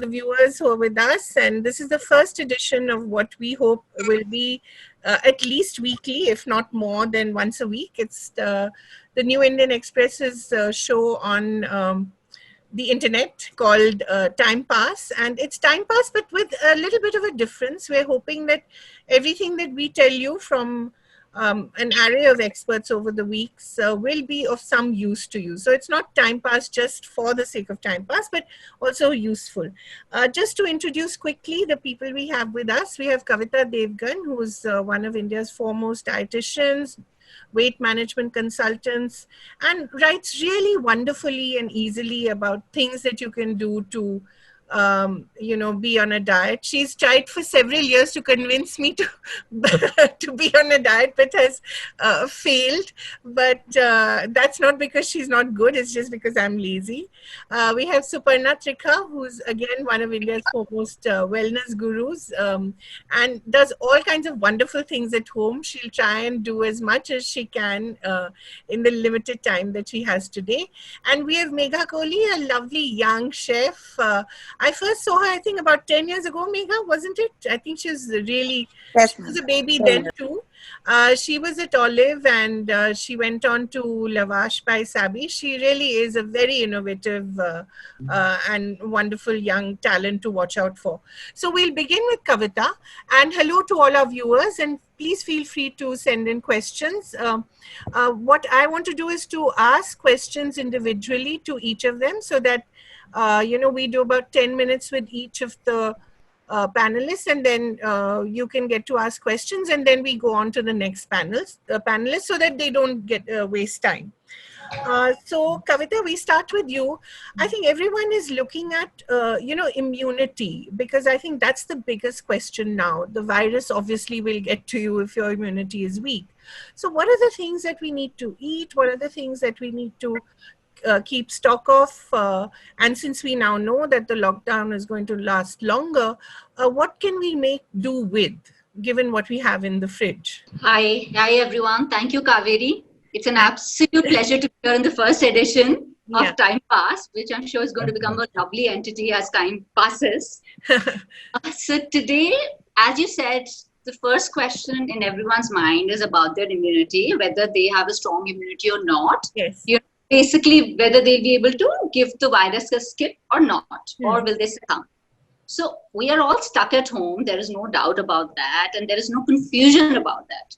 the viewers who are with us. And this is the first edition of what we hope will be at least weekly, if not more than once a week. It's the New Indian Express's show on the internet called Time Pass. And it's Time Pass, but with a little bit of a difference. We're hoping that everything that we tell you from an array of experts over the weeks will be of some use to you. So it's not time pass just for the sake of time pass, but also useful. Just to introduce quickly the people we have with us, we have Kavita Devgan, who is one of India's foremost dietitians, weight management consultants, and writes really wonderfully and easily about things that you can do to be on a diet. She's tried for several years to convince me to to be on a diet, but has failed. But that's not because she's not good. It's just because I'm lazy. We have Suparna Trikha, who's again one of India's foremost wellness gurus, and does all kinds of wonderful things at home. She'll try and do as much as she can in the limited time that she has today. And we have Megha Kohli, a lovely young chef. I first saw her, I think, about 10 years ago, Megha, wasn't it? I think she was really, she was a baby then too. She was at Olive and she went on to Lavash by Sabi. She really is a very innovative and wonderful young talent to watch out for. So we'll begin with Kavita. And hello to all our viewers, and please feel free to send in questions. What I want to do is to ask questions individually to each of them so that we do about 10 minutes with each of the panelists, and then you can get to ask questions, and then we go on to the next panelists so that they don't get waste time. So Kavita, we start with you. I think everyone is looking at, immunity, because I think that's the biggest question now. The virus obviously will get to you if your immunity is weak. So what are the things that we need to eat? What are the things that we need to keep stock of, and since we now know that the lockdown is going to last longer, what can we do with, given what we have in the fridge? Hi everyone. Thank you, Kaveree. It's an absolute pleasure to be here in the first edition of Time Pass, which I'm sure is going to become a lovely entity as time passes. So today, as you said, the first question in everyone's mind is about their immunity, whether they have a strong immunity or not. Yes. Basically, whether they'll be able to give the virus a skip or not, or will they succumb. So we are all stuck at home. There is no doubt about that. And there is no confusion about that.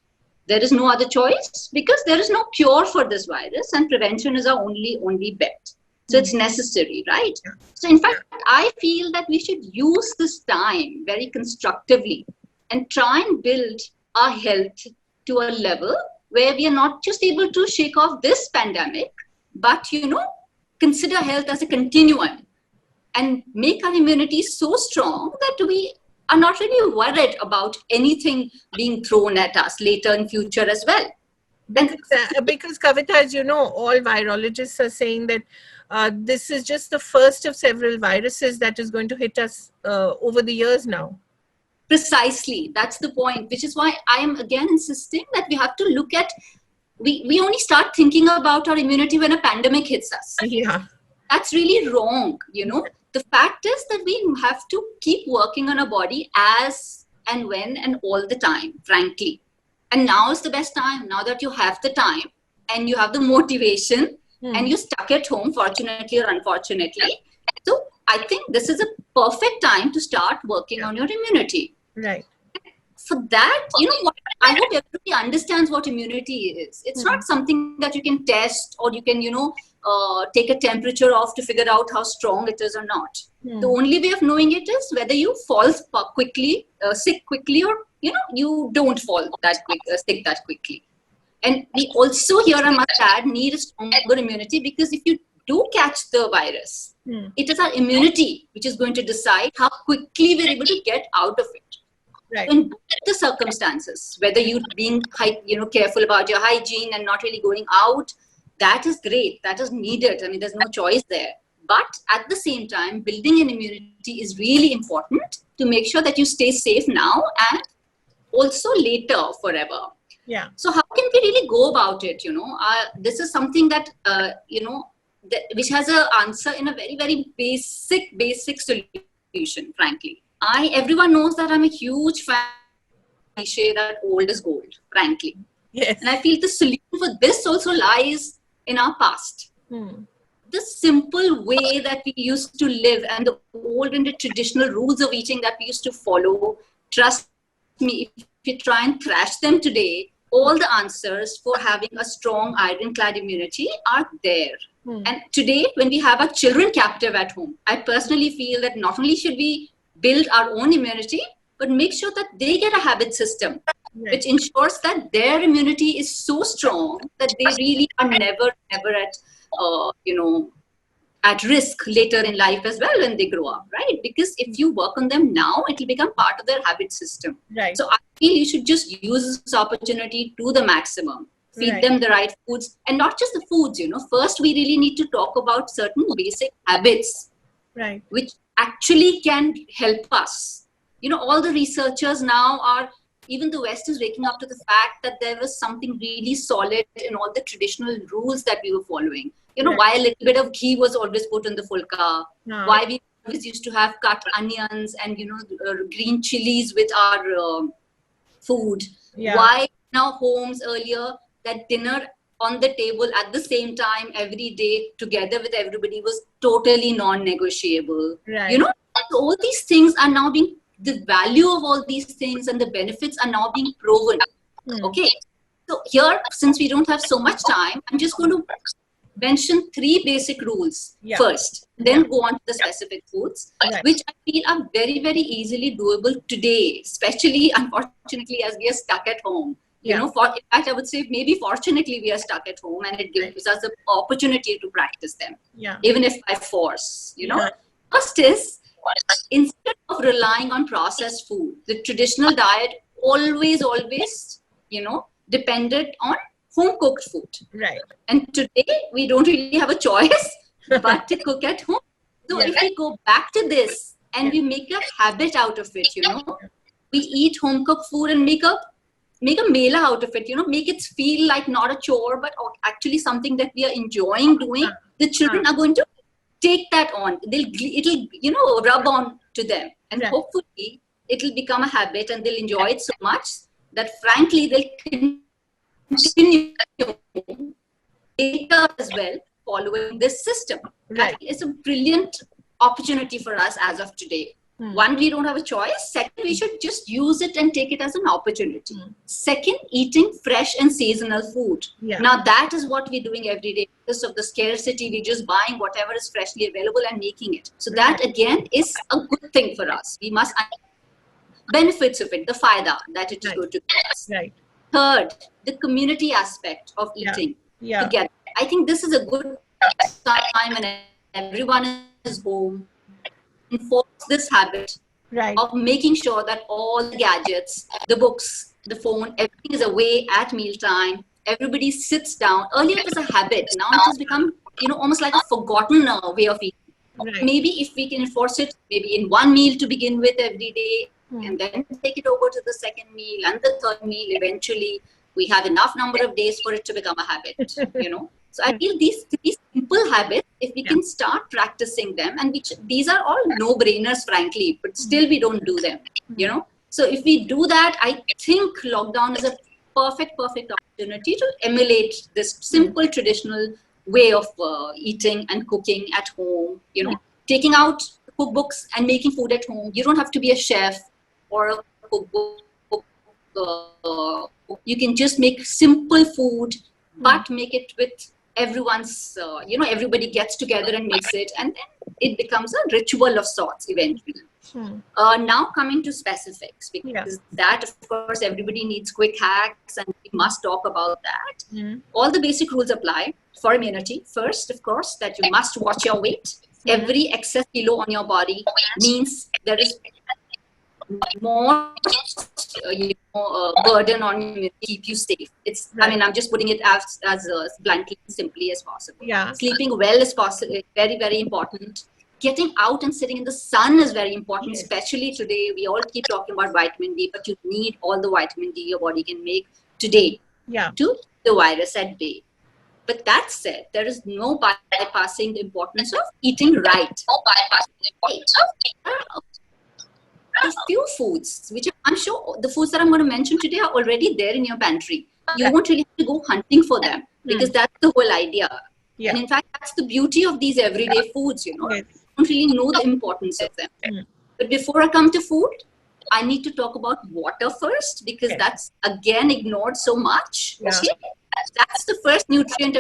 There is no other choice because there is no cure for this virus, and prevention is our only bet. So it's necessary, right? Yeah. So in fact, I feel that we should use this time very constructively and try and build our health to a level where we are not just able to shake off this pandemic, but, consider health as a continuum and make our immunity so strong that we are not really worried about anything being thrown at us later in future as well. Because Kavita, as you know, all virologists are saying that this is just the first of several viruses that is going to hit us over the years now. Precisely. That's the point, which is why I am again insisting that we have to look at we only start thinking about our immunity when a pandemic hits us. Yeah. That's really wrong, The fact is that we have to keep working on our body as and when and all the time, frankly. And now is the best time, now that you have the time and you have the motivation and you're stuck at home, fortunately or unfortunately. So I think this is a perfect time to start working on your immunity. Right. For that, I hope everybody understands what immunity is. It's not something that you can test or you can, take a temperature off to figure out how strong it is or not. The only way of knowing it is whether you fall quickly, sick quickly, or, you don't fall sick that quickly. And we also here, I must add, need a stronger immunity, because if you do catch the virus, it is our immunity which is going to decide how quickly we're able to get out of it. Right. In the circumstances, whether you're being careful about your hygiene and not really going out, that is great. That is needed. I mean, there's no choice there. But at the same time, building an immunity is really important to make sure that you stay safe now and also later forever. Yeah. So how can we really go about it? This is something that, which has an answer in a very, very basic solution. solution, frankly. Everyone knows that I'm a huge fan of the cliche that old is gold, frankly. Yes. And I feel the solution for this also lies in our past. The simple way that we used to live and the old and the traditional rules of eating that we used to follow, trust me, if you try and thrash them today, all the answers for having a strong iron-clad immunity are there. And today, when we have our children captive at home, I personally feel that not only should we build our own immunity, but make sure that they get a habit system, which ensures that their immunity is so strong that they really are never at, at risk later in life as well when they grow up, right? Because if you work on them now, it will become part of their habit system. Right. So I feel you should just use this opportunity to the maximum. Feed them the right foods, and not just the foods, First, we really need to talk about certain basic habits, which actually can help us. All the researchers now even the West is waking up to the fact that there was something really solid in all the traditional rules that we were following. Why a little bit of ghee was always put in the fulka, why we always used to have cut onions and, green chilies with our food, why now homes earlier, that dinner on the table at the same time every day together with everybody was totally non-negotiable. All these things are now the value of all these things and the benefits are now being proven. Okay, so here, since we don't have so much time, I'm just going to mention 3 basic rules first, then go on to the specific foods, which I feel are very, very easily doable today, especially, unfortunately, as we are stuck at home. In fact, I would say maybe fortunately we are stuck at home and it gives us the opportunity to practice them, even if by force, First is, instead of relying on processed food, the traditional diet always, depended on home-cooked food. Right. And today, we don't really have a choice but to cook at home. So if we go back to this and we make a habit out of it, we eat home-cooked food and make a mela out of it, make it feel like not a chore, but actually something that we are enjoying doing. The children are going to take that on. It'll rub on to them. And hopefully, it'll become a habit and they'll enjoy it so much that frankly, they'll continue later as well following this system. Right. It's a brilliant opportunity for us as of today. One, we don't have a choice. Second, we should just use it and take it as an opportunity. Second, eating fresh and seasonal food. Now, that is what we're doing every day. Because of the scarcity, we're just buying whatever is freshly available and making it. So that, again, is a good thing for us. We must benefits of it, the faida that it is going to give us. Right. Third, the community aspect of eating together. I think this is a good time when everyone is home. Enforce this habit of making sure that all the gadgets, the books, the phone, everything is away at mealtime. Everybody sits down. Earlier it was a habit. Now it has become, almost like a forgotten way of eating. Maybe if we can enforce it, maybe in one meal to begin with every day, and then take it over to the second meal and the third meal. Eventually, we have enough number of days for it to become a habit. So I feel these simple habits, if we can start practicing them, and these are all no-brainers, frankly, but still we don't do them, So if we do that, I think lockdown is a perfect opportunity to emulate this simple traditional way of eating and cooking at home, taking out cookbooks and making food at home. You don't have to be a chef or a cookbook. You can just make simple food, but make it with everyone's, everybody gets together and makes it, and then it becomes a ritual of sorts eventually. Now coming to specifics, because that, of course, everybody needs quick hacks and we must talk about that. All the basic rules apply for immunity. First, of course, that you must watch your weight. Every excess kilo on your body means there is more burden on you to keep you safe. It's I'm just putting it as bluntly and simply as possible. Sleeping well is possible, very, very important. Getting out and sitting in the sun is very important, especially today. We all keep talking about vitamin D, but you need all the vitamin D your body can make today to the virus at bay. But that said, there is no bypassing the importance of eating right. No bypassing the importance of eating right. A few foods, which I'm sure the foods that I'm going to mention today are already there in your pantry. You won't really have to go hunting for them, because that's the whole idea. Yeah. And in fact, that's the beauty of these everyday foods, you know. Yes. You don't really know the importance of them. But before I come to food, I need to talk about water first, because that's again ignored so much. Yeah. Okay? That's the first nutrient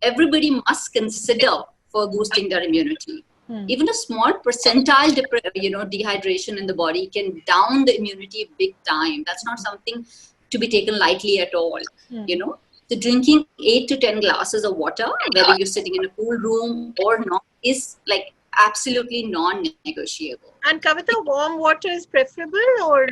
everybody must consider for boosting their immunity. Even a small percentile dehydration in the body can down the immunity big time. That's not something to be taken lightly at all. You know, so drinking 8 to 10 glasses of water, whether you're sitting in a cool room or not, is like absolutely non-negotiable. And Kavita, warm water is preferable, or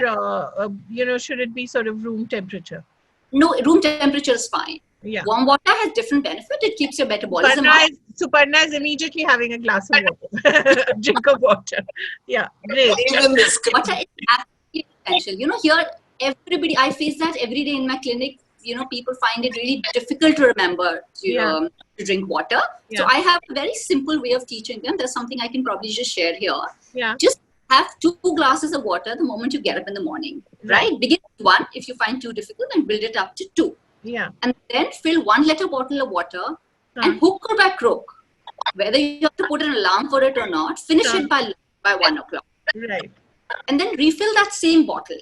should it be sort of room temperature? No, room temperature is fine. Yeah. Warm water has different benefit. It keeps your metabolism up. Suparna is immediately having a glass of water. Drink of water. Yeah, great. Water is absolutely essential. You know, here, everybody, I face that every day in my clinic. You know, people find it really difficult to remember to drink water. Yeah. So I have a very simple way of teaching them. There's something I can probably just share here. Yeah. Just have 2 glasses of water the moment you get up in the morning. Right? Begin with 1. If you find 2 difficult, and build it up to 2. Yeah. And then fill 1-liter bottle of water and hook or by crook. Whether you have to put an alarm for it or not, finish it by 1 o'clock. Right. And then refill that same bottle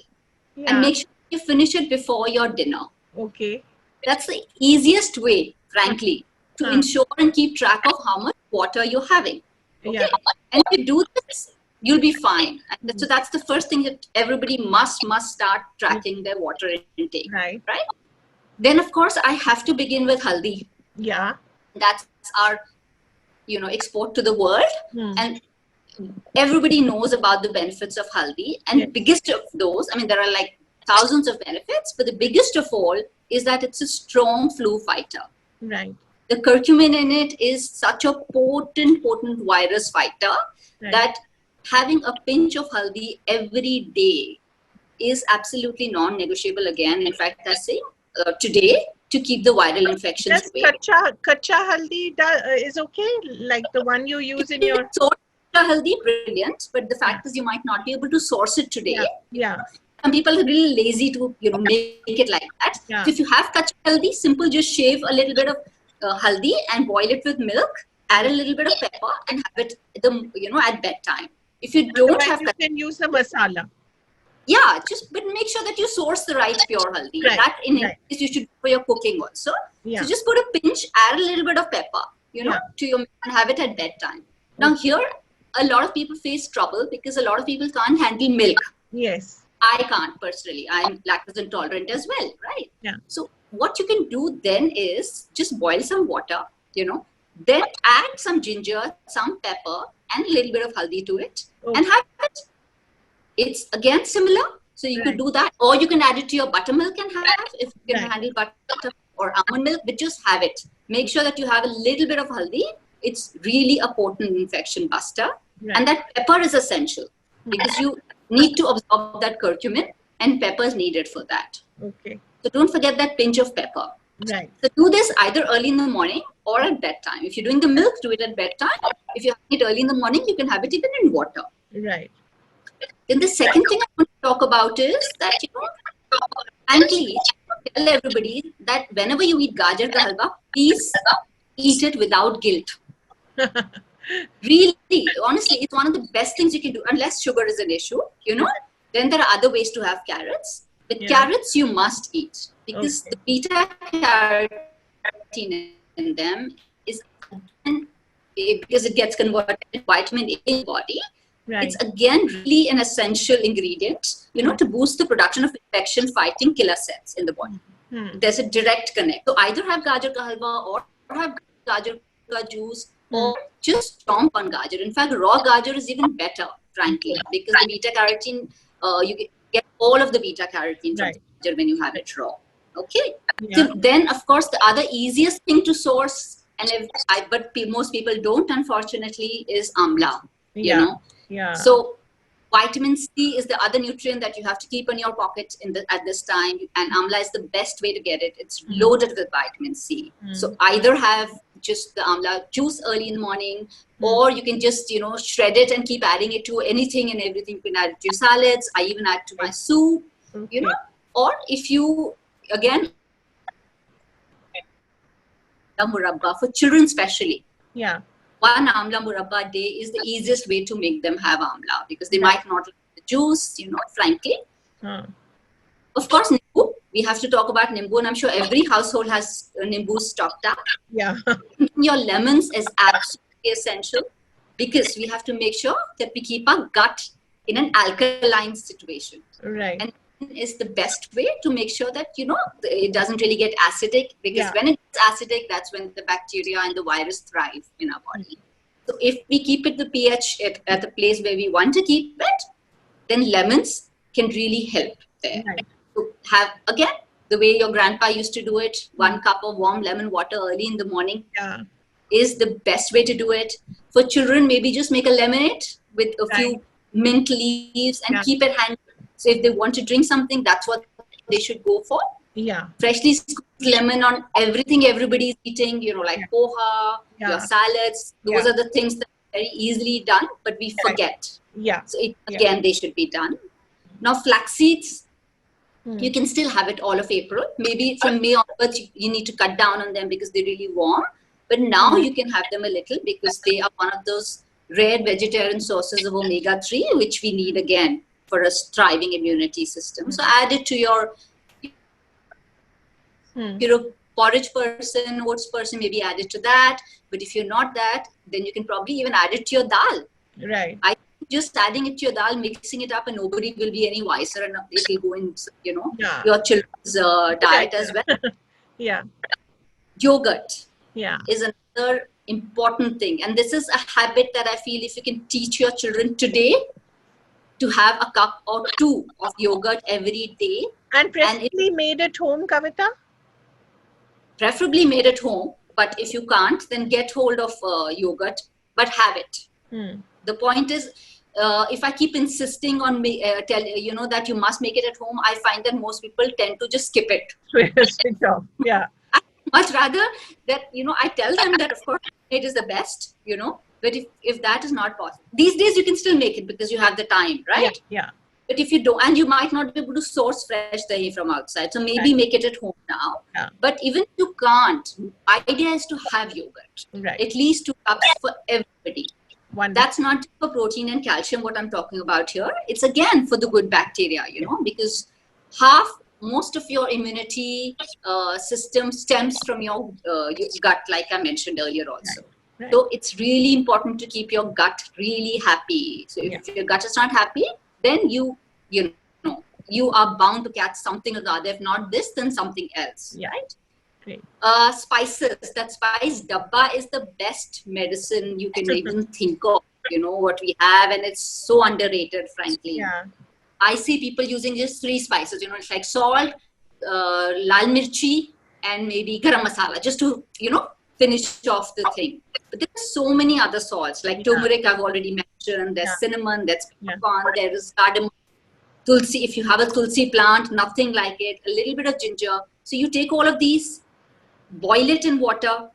and make sure you finish it before your dinner. Okay. That's the easiest way, frankly, to ensure and keep track of how much water you're having. Okay. Yeah. And if you do this, you'll be fine. And so that's the first thing that everybody must start tracking their water intake. Right. Then, of course, I have to begin with haldi. Yeah. That's our, export to the world. And everybody knows about the benefits of haldi. And biggest of those, there are like thousands of benefits, but the biggest of all is that it's a strong flu fighter. Right. The curcumin in it is such a potent virus fighter that having a pinch of haldi every day is absolutely non-negotiable again. In fact, I say today, to keep the viral infections away. Kacha haldi is okay, like the one you use in your... Kacha haldi, brilliant, but the fact is you might not be able to source it today. Yeah. Some people are really lazy to, make it like that. Yeah. So if you have kacha haldi, simple, just shave a little bit of haldi and boil it with milk, add a little bit of pepper and have it, at bedtime. If you don't have... You can use the masala. Yeah, but make sure that you source the right pure haldi. That in case you should do for your cooking also. Yeah. So just put a pinch, add a little bit of pepper, to your milk and have it at bedtime. Now here, a lot of people face trouble because a lot of people can't handle milk. Yes. I can't personally. I'm lactose intolerant as well, right? Yeah. So what you can do then is just boil some water, then add some ginger, some pepper and a little bit of haldi to it and have it. It's again similar. So you could do that, or you can add it to your buttermilk and have, if you can handle butter or almond milk, but just have it. Make sure that you have a little bit of haldi. It's really a potent infection buster. And that pepper is essential because you need to absorb that curcumin and pepper is needed for that. Okay. So don't forget that pinch of pepper. Right. So do this either early in the morning or at bedtime. If you're doing the milk, do it at bedtime. If you have it early in the morning, you can have it even in water. Right. Then the second thing I want to talk about is that, frankly, tell everybody that whenever you eat gajar ka halwa, please eat it without guilt. Really, honestly, it's one of the best things you can do, unless sugar is an issue, Then there are other ways to have carrots. But carrots you must eat because the beta carotene in them is, because it gets converted to vitamin A in the body. Right. It's again really an essential ingredient, to boost the production of infection-fighting killer cells in the body. There's a direct connect. So either have gajar ka halwa or have gajar ka juice or just chomp on gajar. In fact, raw gajar is even better, frankly, because the beta carotene, you get all of the beta carotene from gajar when you have it raw. Okay. Yeah. So then, of course, the other easiest thing to source, but most people don't, unfortunately, is amla. Yeah. So Vitamin C is the other nutrient that you have to keep in your pocket at this time, and amla is the best way to get it. It's loaded with vitamin C. So either have just the amla juice early in the morning, or you can just, shred it and keep adding it to anything and everything. You can add it to your salads. I even add to my soup, or if you, again, murabba for children especially. Yeah. One amla murabba a day is the easiest way to make them have amla, because they might not like the juice, frankly. Of course, nimbu. We have to talk about nimbu, and I'm sure every household has nimbu stocked up. Yeah. Your lemons is absolutely essential, because we have to make sure that we keep our gut in an alkaline situation. Right. And is the best way to make sure that, it doesn't really get acidic, because when it's acidic, that's when the bacteria and the virus thrive in our body. So if we keep it the pH at the place where we want to keep it, then lemons can really help there. Right. So have, again, the way your grandpa used to do it, 1 cup of warm lemon water early in the morning is the best way to do it. For children, maybe just make a lemonade with a few mint leaves and keep it handy. So if they want to drink something, that's what they should go for. Yeah. Freshly squeezed lemon on everything everybody's eating, like poha, your salads. Those are the things that are very easily done, but we forget. Yeah. So again, they should be done. Now, flax seeds, you can still have it all of April. Maybe from May onwards, you need to cut down on them because they're really warm. But now you can have them a little, because they are one of those rare vegetarian sources of omega-3, which we need again for a thriving immunity system. So add it to your, porridge person, oats person, maybe add it to that. But if you're not that, then you can probably even add it to your dal. Right. I think just adding it to your dal, mixing it up, and nobody will be any wiser, and it will go in, your children's diet as well. Yeah. Yogurt is another important thing. And this is a habit that I feel if you can teach your children today, to have a cup or 2 of yogurt every day. And preferably made at home, Kavita? Preferably made at home. But if you can't, then get hold of yogurt, but have it. The point is, if I keep insisting on that you must make it at home, I find that most people tend to just skip it. Yeah. I'd much rather that, I tell them that, of course, it is the best, but if that is not possible, these days you can still make it because you have the time, right? Yeah. But if you don't, and you might not be able to source fresh dahi from outside, so maybe make it at home now. Yeah. But even if you can't, idea is to have yogurt, at least 2 cups for everybody. Wonderful. That's not just for protein and calcium, what I'm talking about here. It's again for the good bacteria, because most of your immunity system stems from your gut, like I mentioned earlier also. Right. So it's really important to keep your gut really happy. So if your gut is not happy, then you are bound to catch something or the other. If not this, then something else, right? Great. Spices. That spice dabba is the best medicine you can even think of. What we have, and it's so underrated, frankly. Yeah. I see people using just 3 spices. It's like salt, lal mirchi, and maybe garam masala, just to finish off the thing. But there's so many other salts, like turmeric I've already mentioned. There's cinnamon, there's peppercorn, there is cardamom, tulsi. If you have a tulsi plant, nothing like it. A little bit of ginger. So you take all of these, boil it in water.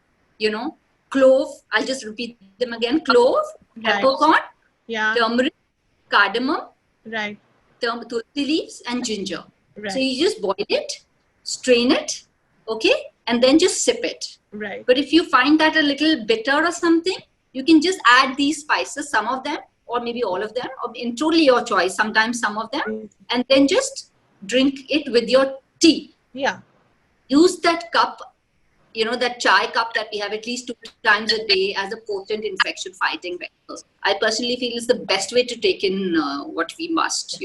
Clove. I'll just repeat them again. Clove, peppercorn, turmeric, cardamom, tulsi leaves, and ginger. So you just boil it, strain it, and then just sip it. Right. But if you find that a little bitter or something, you can just add these spices, some of them, or maybe all of them, or in totally your choice, sometimes some of them, and then just drink it with your tea. Yeah. Use that cup, that chai cup that we have at least 2 times a day as a potent infection fighting vector. I personally feel it's the best way to take in what we must,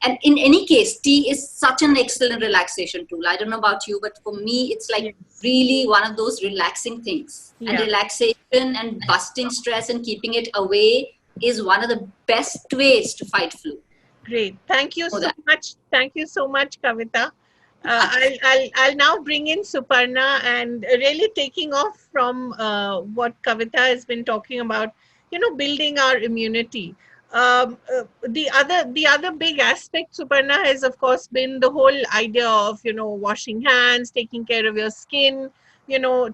And in any case, tea is such an excellent relaxation tool. I don't know about you, but for me, it's like really one of those relaxing things. And relaxation and busting stress and keeping it away is one of the best ways to fight flu. Great. Thank you so much. Thank you so much, Kavita. I'll now bring in Suparna, and really taking off from what Kavita has been talking about, building our immunity. The other big aspect, Suparna, has of course been the whole idea of washing hands, taking care of your skin,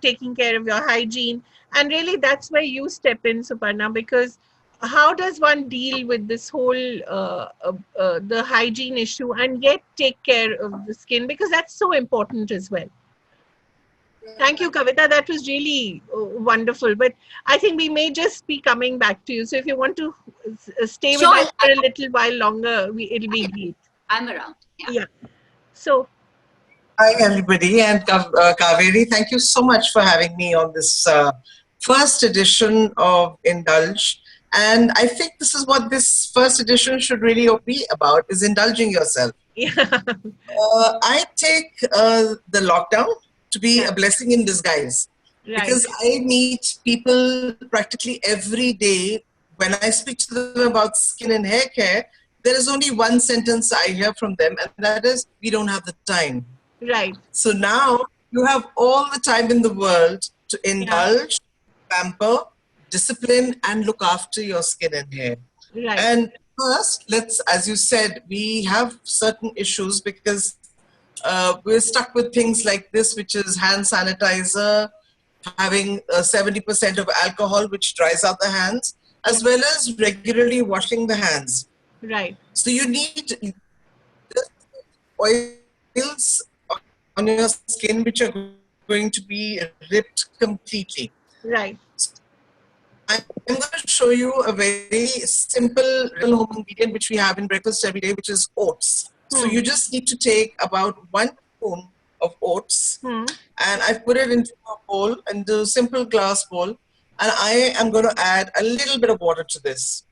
taking care of your hygiene, and really that's where you step in, Suparna, because how does one deal with this whole the hygiene issue and yet take care of the skin, because that's so important as well. Thank you, Kavita. That was really wonderful. But I think we may just be coming back to you. So if you want to stay with Sure. us for a little while longer, it'll be great. I'm around. Yeah. Yeah. So, Hi, everybody. And Kaveri, thank you so much for having me on this first edition of Indulge. And I think this is what this first edition should really be about, is indulging yourself. yeah. I take the lockdown to be a blessing in disguise. Right. Because I meet people practically every day. When I speak to them about skin and hair care, there is only one sentence I hear from them, and that is, we don't have the time. Right. So now you have all the time in the world to indulge, pamper, discipline, and look after your skin and hair. Right. And first, as you said, we have certain issues because we're stuck with things like this, which is hand sanitizer, having 70% of alcohol, which dries out the hands, as well as regularly washing the hands. Right. So you need oils on your skin which are going to be ripped completely. Right. I'm going to show you a very simple real home ingredient which we have in breakfast every day, which is oats. So you just need to take about 1 spoon of oats, and I've put it into a bowl, into a simple glass bowl, and I am going to add a little bit of water to this.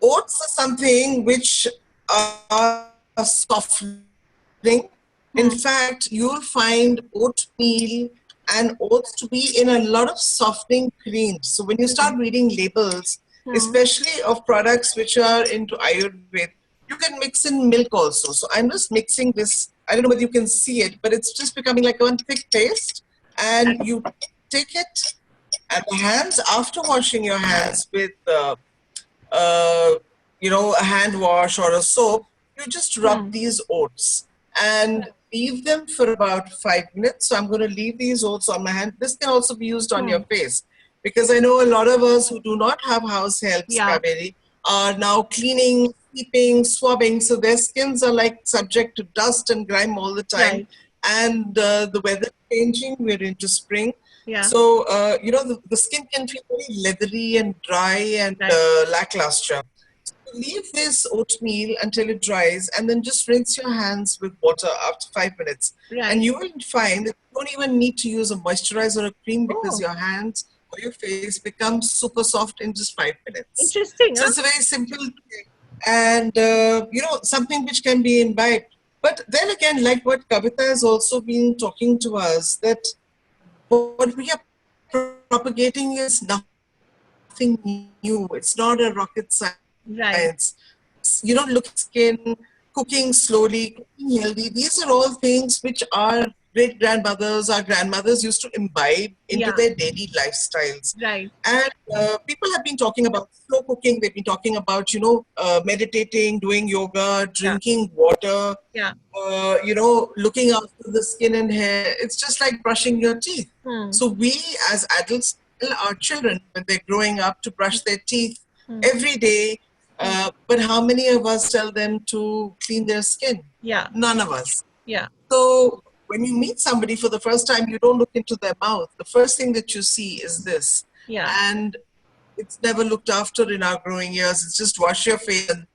Oats are something which are softening. In fact, you'll find oatmeal and oats to be in a lot of softening creams. So when you start reading labels, especially of products which are into Ayurveda, you can mix in milk also. So I'm just mixing this. I don't know whether you can see it, but it's just becoming like one thick paste. And you take it, and the hands, after washing your hands with, a hand wash or a soap, you just rub these oats and leave them for about 5 minutes. So I'm going to leave these oats on my hand. This can also be used on your face, because I know a lot of us who do not have house helps, Kaveri, are now cleaning, sweeping, swabbing. So their skins are like subject to dust and grime all the time. Right. And the weather changing, we're into spring. Yeah. So, the skin can feel very leathery and dry and lackluster. So leave this oatmeal until it dries, and then just rinse your hands with water after 5 minutes. Right. And you will find that you don't even need to use a moisturizer or a cream, because your hands or your face becomes super soft in just 5 minutes. Interesting. So it's a very simple thing. And, something which can be imbibed. But then again, like what Kavita has also been talking to us, that what we are propagating is nothing new. It's not a rocket science. Right. Look at skin, cooking slowly, cooking healthy. These are all things which our great-grandmothers, our grandmothers used to imbibe into their daily lifestyles. Right. And people have been talking about slow cooking. They've been talking about, meditating, doing yoga, drinking water, looking after the skin and hair. It's just like brushing your teeth. So we as adults tell our children when they're growing up to brush their teeth every day. But how many of us tell them to clean their skin? Yeah. None of us. Yeah. So when you meet somebody for the first time, you don't look into their mouth. The first thing that you see is this. Yeah. And it's never looked after in our growing years. It's just wash your face and,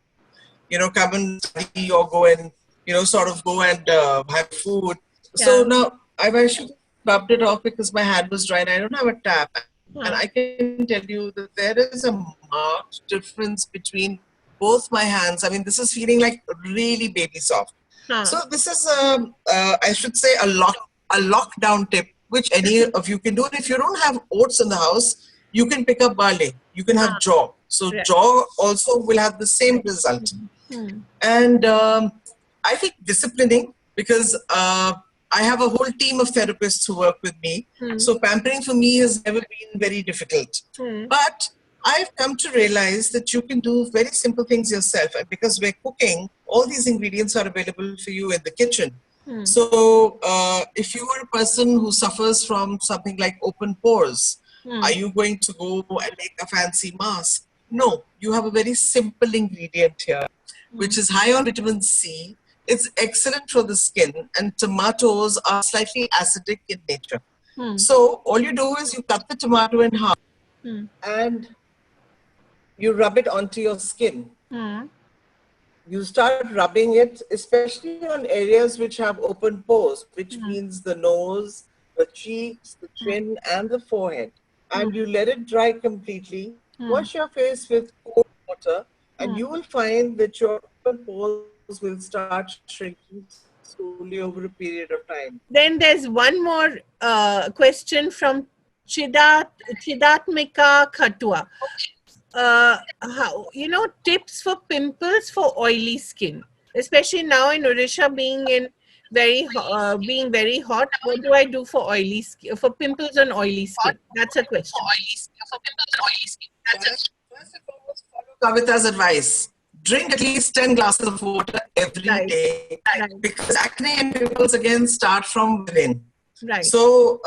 come and study or go and, go and have food. Yeah. So now I've actually rubbed it off because my hand was dry and I don't have a tap. And I can tell you that there is a marked difference between both my hands. I mean, this is feeling like really baby soft. So this is, I should say, a lockdown tip, which any of you can do. And if you don't have oats in the house, you can pick up barley. You can have jaw. So jaw also will have the same result. And I think disciplining, because I have a whole team of therapists who work with me. So pampering for me has never been very difficult. But I've come to realize that you can do very simple things yourself. And because we're cooking, all these ingredients are available for you in the kitchen. So if you are a person who suffers from something like open pores, are you going to go and make a fancy mask? No, you have a very simple ingredient here, which is high on vitamin C. It's excellent for the skin, and tomatoes are slightly acidic in nature. So all you do is you cut the tomato in half and you rub it onto your skin. You start rubbing it, especially on areas which have open pores, which means the nose, the cheeks, the chin, and the forehead. And you let it dry completely. Wash your face with cold water, and you will find that your open pores will start shrinking slowly over a period of time. Then there's one more question from Chidatmika Khatua. Tips for pimples for oily skin, especially now in Odisha being very hot. What do I do for oily skin, for pimples on oily skin? That's a question. First and foremost, follow Kavita's advice. Drink at least 10 glasses of water every day, because acne and pimples again start from within. So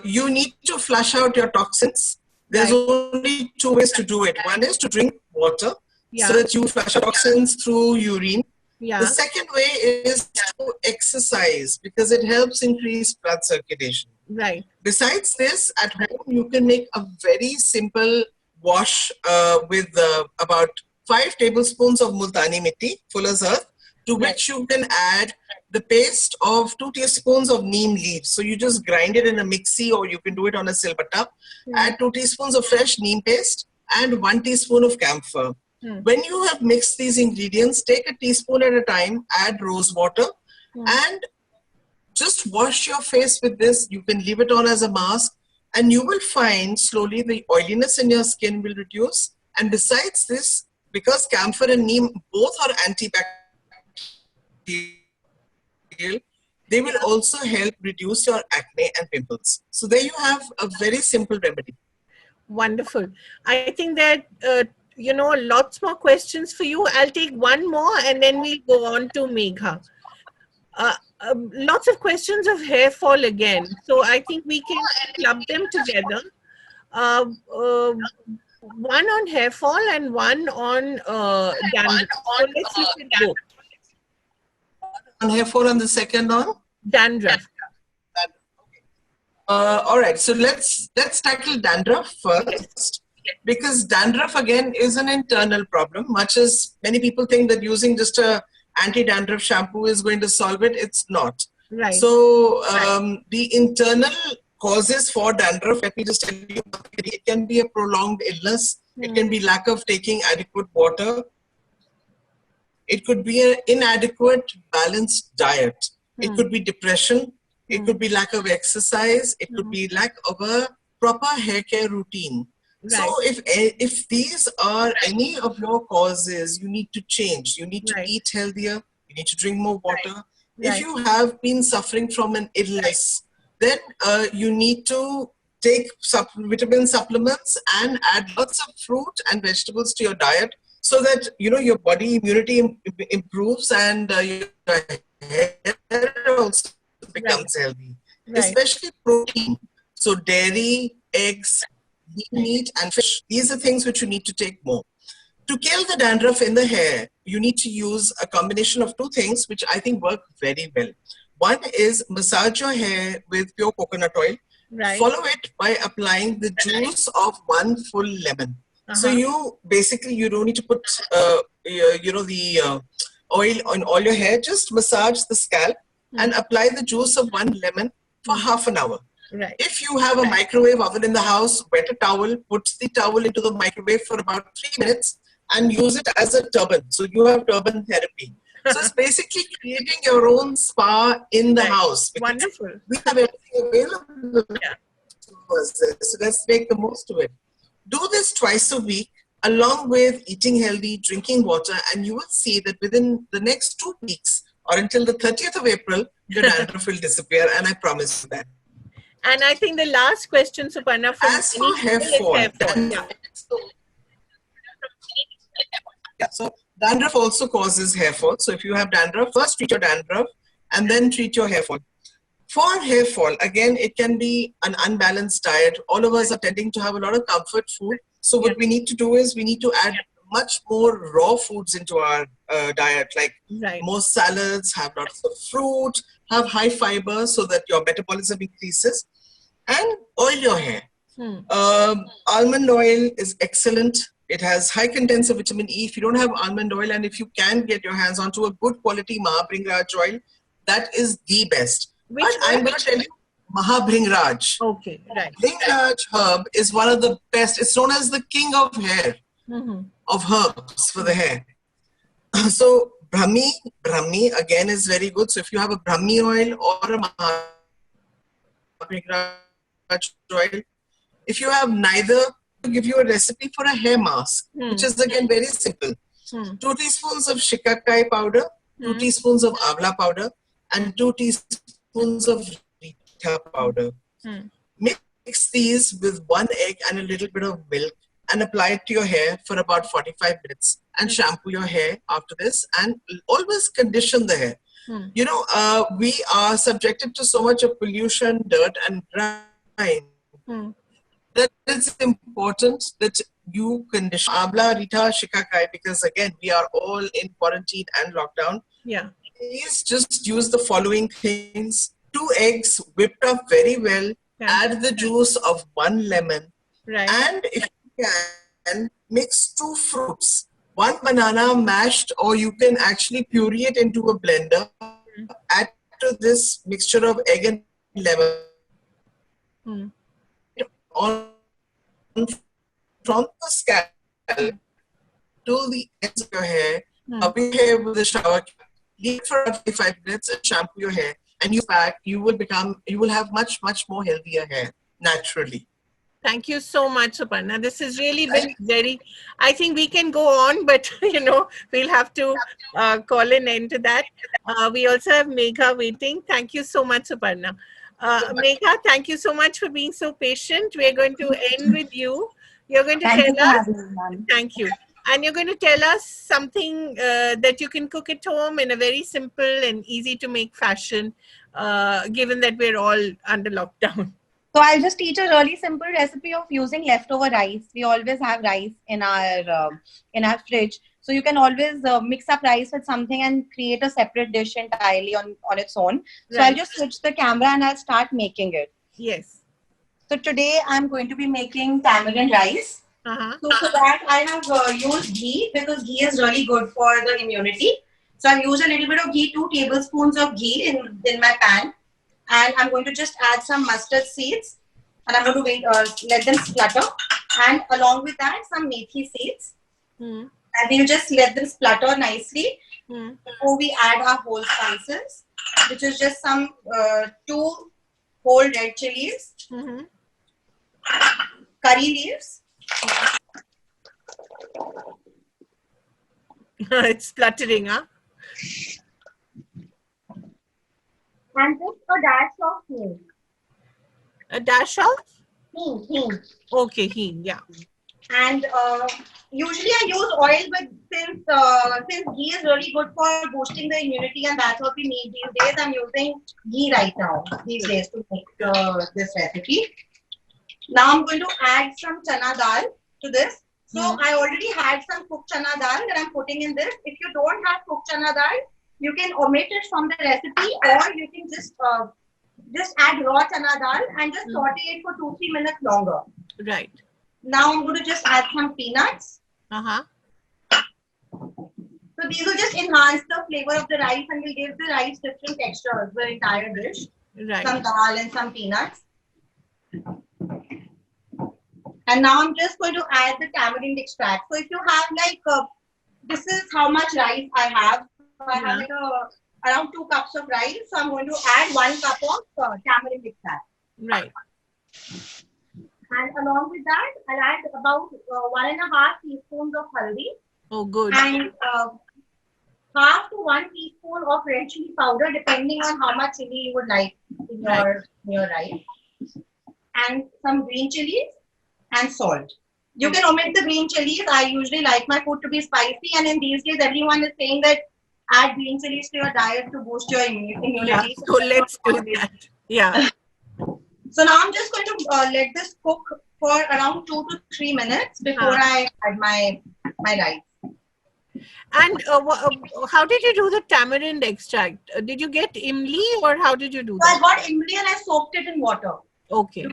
you need to flush out your toxins. There's only two ways to do it. One is to drink water so that you flush out toxins through urine. The second way is to exercise, because it helps increase blood circulation. Besides this, at home you can make a very simple wash with about 5 tablespoons of multani mitti, fuller's earth, to which you can add the paste of 2 teaspoons of neem leaves. So you just grind it in a mixie, or you can do it on a silbata. Add 2 teaspoons of fresh neem paste and 1 teaspoon of camphor. When you have mixed these ingredients, take a teaspoon at a time, add rose water, and just wash your face with this. You can leave it on as a mask, and you will find slowly the oiliness in your skin will reduce. And besides this, because camphor and neem both are antibacterial, they will also help reduce your acne and pimples. So there you have a very simple remedy. Wonderful. I think that, lots more questions for you. I'll take one more and then we'll go on to Megha. Lots of questions of hair fall again. So I think we can club them together. One on hair fall and one on dandruff. So let's look at both. On hair fall and the second on? Dandruff. All right, so let's tackle dandruff first, because dandruff again is an internal problem. Much as many people think that using just a anti-dandruff shampoo is going to solve it, it's not. So the internal causes for dandruff, let me just tell you, it can be a prolonged illness. It can be lack of taking adequate water. It could be an inadequate balanced diet. It could be depression. It could be lack of exercise. It could be lack of a proper hair care routine. So if these are any of your causes, you need to change. You need to eat healthier. You need to drink more water. If you have been suffering from an illness, then you need to take vitamin supplements and add lots of fruit and vegetables to your diet, so that your body immunity improves and your hair also becomes healthy. Especially protein. So dairy, eggs, meat and fish. These are things which you need to take more. To kill the dandruff in the hair, you need to use a combination of 2 things which I think work very well. One is massage your hair with pure coconut oil. Follow it by applying the juice of 1 full lemon. So you don't need to put the oil on all your hair. Just massage the scalp and apply the juice of 1 lemon for half an hour. If you have a microwave oven in the house, wet a towel, put the towel into the microwave for about 3 minutes and use it as a turban. So you have turban therapy. So it's basically creating your own spa in the house. Wonderful. We have everything available to us. So let's make the most of it. Do this twice a week along with eating healthy, drinking water, and you will see that within the next 2 weeks or until the 30th of April, your dandruff will disappear, and I promise you that. And I think the last question, Suparna, as for hair fall, So dandruff also causes hair fall. So if you have dandruff, first treat your dandruff and then treat your hair fall. For hair fall, again, it can be an unbalanced diet. All of us are tending to have a lot of comfort food. So what we need to do is we need to add much more raw foods into our diet, like more salads, have lots of fruit, have high fiber so that your metabolism increases, and oil your hair. Almond oil is excellent. It has high contents of vitamin E. If you don't have almond oil, and if you can get your hands onto a good quality Mahabringraj oil, that is the best. But I'm going to tell you, Mahabringraj. Okay, right. Bringraj herb is one of the best. It's known as the king of hair, of herbs for the hair. So Brahmi again is very good. So if you have a Brahmi oil or a Mahabringraj oil, if you have neither, I'll give you a recipe for a hair mask, which is again very simple. 2 teaspoons of shikakai powder, 2 teaspoons of avla powder, and 2 teaspoons of Rita powder. Mix these with 1 egg and a little bit of milk and apply it to your hair for about 45 minutes and shampoo your hair after this, and always condition the hair. You know, we are subjected to so much of pollution, dirt and grime that it's important that you condition Amla, Rita, Shikakai, because again, we are all in quarantine and lockdown. Please just use the following things. 2 eggs whipped up very well. Add the juice of 1 lemon. And if you can, mix 2 fruits. 1 banana mashed, or you can actually puree it into a blender. Add to this mixture of egg and lemon. On from the scalp to the ends of your hair, rub your hair with a shower cap, leave it for about 45 minutes and shampoo your hair, and you will have much more healthier hair naturally. Thank you so much, Suparna. This has really been very, I think we can go on, but you know, we'll have to call an end to that. We also have Megha waiting. Thank you so much, Suparna. Megha, thank you so much for being so patient. We're going to end with you. You're going to tell us. Thank you. And you're going to tell us something that you can cook at home in a very simple and easy to make fashion, given that we're all under lockdown. So I'll just teach a really simple recipe of using leftover rice. We always have rice in our fridge. So you can always mix up rice with something and create a separate dish entirely on its own. So I'll just switch the camera and I'll start making it. Yes. So today I'm going to be making tamarind rice. So for that I have used ghee, because ghee is really good for the immunity. So I've used a little bit of ghee, 2 tablespoons of ghee in my pan. And I'm going to just add some mustard seeds. And I'm going to let them splutter. And along with that, some methi seeds. And we'll just let them splutter nicely before we add our whole spices, which is just some 2 whole red chilies, curry leaves. It's spluttering, huh? And just a dash of hing. A dash of? Hing. Okay, hing, yeah. And usually I use oil, but since ghee is really good for boosting the immunity and that's what we need these days, I'm using ghee right now, these days, to make this recipe. Now I'm going to add some chana dal to this. So I already had some cooked chana dal that I'm putting in this. If you don't have cooked chana dal, you can omit it from the recipe, or you can just add raw chana dal and just saute it for 2-3 minutes longer. Right. Now I'm going to just add some peanuts. So these will just enhance the flavor of the rice and will give the rice different textures, the entire dish. Right. Some dal and some peanuts. And now I'm just going to add the tamarind extract. So if you have like, this is how much rice I have. So I have like around 2 cups of rice. So I'm going to add 1 cup of tamarind extract. Right. And along with that, I'll add about 1.5 teaspoons of haldi. Oh, good. And half to 1 teaspoon of red chili powder, depending on how much chili you would like in your rice. And some green chilies and salt. You can omit the green chilies. I usually like my food to be spicy, and in these days, everyone is saying that add green chilies to your diet to boost your immunity. Yeah, so let's do that. Yeah. So now I'm just going to let this cook for around 2 to 3 minutes before I add my rice. And how did you do the tamarind extract? Did you get imli or how did you do that? So I got imli and I soaked it in water. Okay.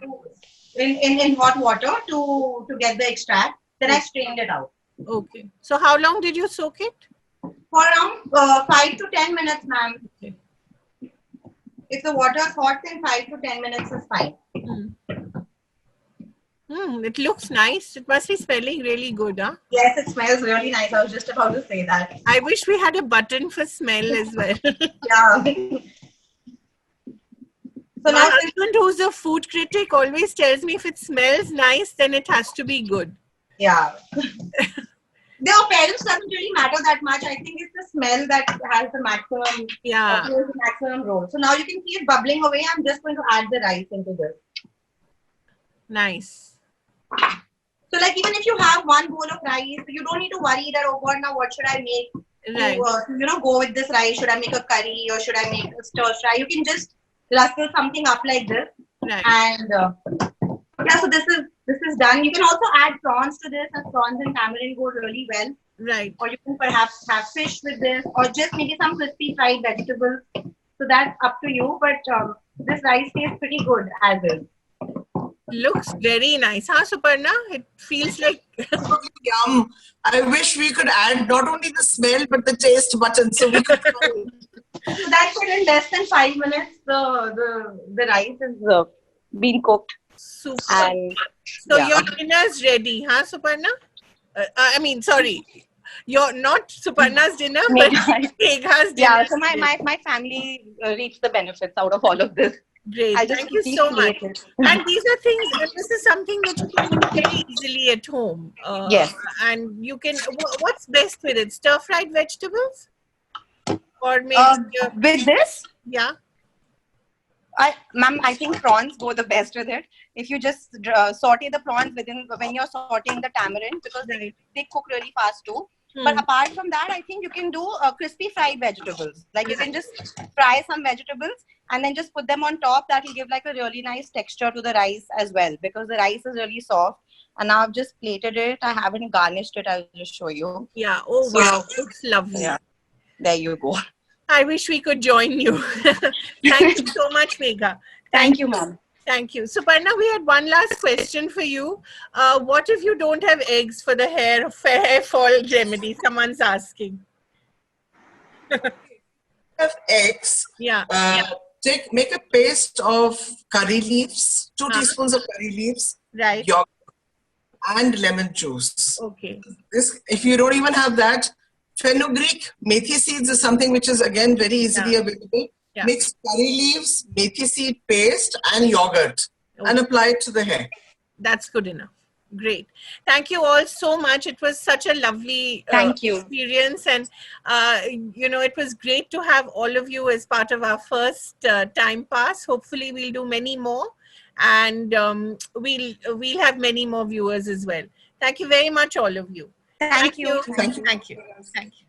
In hot water to get the extract. Then I strained it out. Okay. So how long did you soak it? For around 5 to 10 minutes, ma'am. Okay. If the water is hot, then 5 to 10 minutes is fine. It looks nice. It must be smelling really good, huh? Yes, it smells really nice. I was just about to say that. I wish we had a button for smell as well. Yeah. So my husband, who's a food critic, always tells me if it smells nice, then it has to be good. Yeah. The appearance doesn't really matter that much. I think it's the smell that has the maximum, the maximum role. So now you can see it bubbling away. I'm just going to add the rice into this. Nice. So like even if you have one bowl of rice, you don't need to worry that, oh God, now what should I make to go with this rice? Should I make a curry or should I make a stir fry? You can just rustle something up like this. Right. And so this is done. You can also add prawns to this, and prawns and tamarind go really well. Right. Or you can perhaps have fish with this, or just maybe some crispy fried vegetables. So that's up to you. But this rice tastes pretty good as is. Looks very nice, huh, Suparna? It feels like yum. I wish we could add not only the smell but the taste button, so we could. So that's it. In less than 5 minutes, the rice is being cooked. Super. And so your dinner's ready, huh, Suparna? I mean, sorry, you're not Suparna's dinner, but Megha's dinner. Yeah. So my family reaps the benefits out of all of this. Great. Thank you so much. And these are things, and this is something that you can do very easily at home. Yes. And you can, what's best with it? Stir-fried vegetables? Or maybe... with this? Yeah. Ma'am, I think prawns go the best with it. If you just saute the prawns when you're sauteing the tamarind, because they cook really fast too. But apart from that, I think you can do crispy fried vegetables. Like you can just fry some vegetables and then just put them on top. That will give like a really nice texture to the rice as well, because the rice is really soft. And now I've just plated it. I haven't garnished it. I'll just show you. Yeah. Oh, wow. Looks lovely. Yeah. There you go. I wish we could join you. Thank you so much, Megha. Thank you, ma'am. Thank you. Suparna, we had one last question for you. What if you don't have eggs for the hair fall remedy? Someone's asking. Have eggs. Yeah. Make a paste of curry leaves, 2 teaspoons of curry leaves, right, yogurt, and lemon juice. Okay. If you don't even have that, fenugreek, methi seeds is something which is again very easily available. Yeah. Mix curry leaves, methi seed paste, and yogurt, and apply it to the hair. That's good enough. Great. Thank you all so much. It was such a lovely experience, and it was great to have all of you as part of our first time pass. Hopefully, we'll do many more, and we'll have many more viewers as well. Thank you very much, all of you. Thank you. Thank you. Thank you. Thank you.